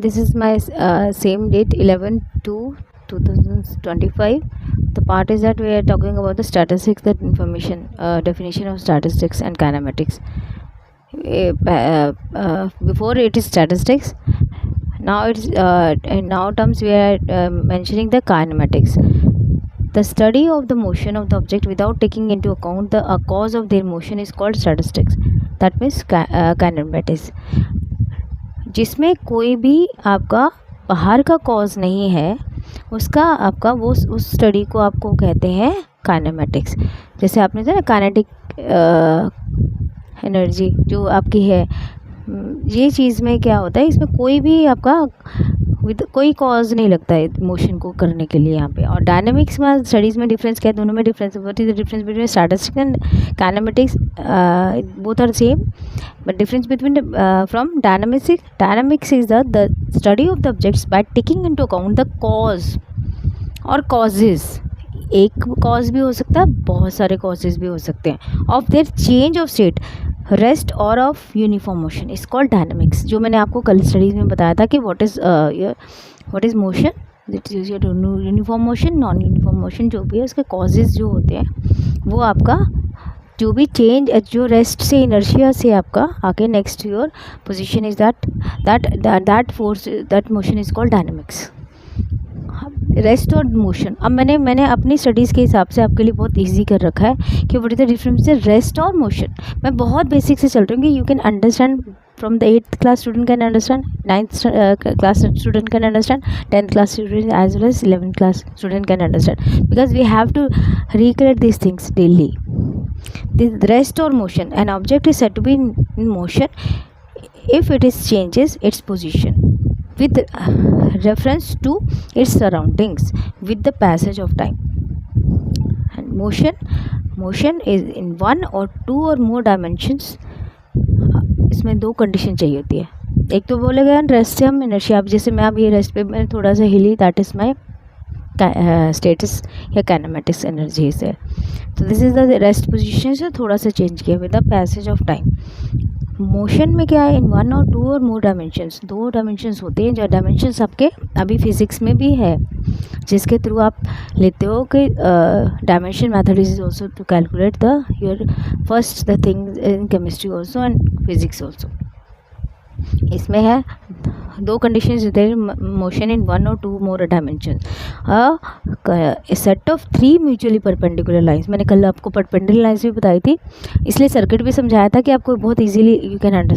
This is my same date 11/2/2025. The part is that we are talking about the statistics, that information, definition of statistics and kinematics. Before it is statistics, now it's in now terms we are mentioning the kinematics. The study of the motion of the object without taking into account the cause of their motion is called statistics. That means kinematics. जिसमें कोई भी आपका बाहर का cause नहीं है, उसका आपका वो उस स्टडी को आपको कहते हैं काइनेमेटिक्स. जैसे आपने देखा काइनेटिक एनर्जी जो आपकी है, ये चीज़ में क्या होता है, इसमें कोई भी आपका कोई कॉज नहीं लगता है मोशन को करने के लिए यहाँ पे. और डायनेमिक्स में स्टडीज़ में डिफरेंस क्या है, दोनों में difference. What is the difference between statistics and kinematics? Both are same, but difference between from dynamics is the study of the objects by taking into account the cause or causes. एक cause भी हो सकता है, बहुत सारे causes भी हो सकते हैं, of their change of state, rest or of uniform motion is called dynamics. जो मैंने आपको कल स्टडीज में बताया था कि what is motion, that is uniform motion, non uniform motion, जो भी है उसके causes जो होते हैं वो आपका जो भी चेंज जो रेस्ट से इनर्शिया से आपका आके next your position is that force that motion is called dynamics. Rest और मोशन. अब मैंने अपनी स्टडीज़ के हिसाब से आपके लिए बहुत इजी कर रखा है कि what is the difference rest और मोशन. मैं बहुत बेसिक से चल रही हूँ कि you can understand from the 8th class student can understand, 9th class student can understand, 10th class student as well as 11th class student can understand, because we have to recreate these things daily. The rest or motion, an object is said to be in motion if it is changes its position with reference to its surroundings with the passage of time. And motion is in one or two or more dimensions. इसमें दो condition चाहिए होती है. एक तो बोलेगा rest से हम इनर्शिया, आप जैसे मैं अब ये रेस्ट पे मैं थोड़ा सा हिली, दैट इज़ माई स्टेटस या काइनेमेटिक्स एनर्जी से. तो this is the rest position से थोड़ा सा चेंज किया with the passage of time. Motion में क्या है, इन वन और टू और मोर डायमेंशंस, दो डायमेंशंस होते हैं. जो डायमेंशंस आपके अभी फिजिक्स में भी है, जिसके थ्रू आप लेते हो कि dimension method is also to calculate the your first the thing in chemistry also and physics also. इसमें है दो कंडीशंस होते हैं, मोशन इन वन और two more dimension. Set of 3 mutually perpendicular lines. मैंने कल आपको परपेंडिकुलर लाइंस भी बताई थी, इसलिए सर्किट भी समझाया था कि आपको बहुत इजीली यू कैन अंडरस्टैंड.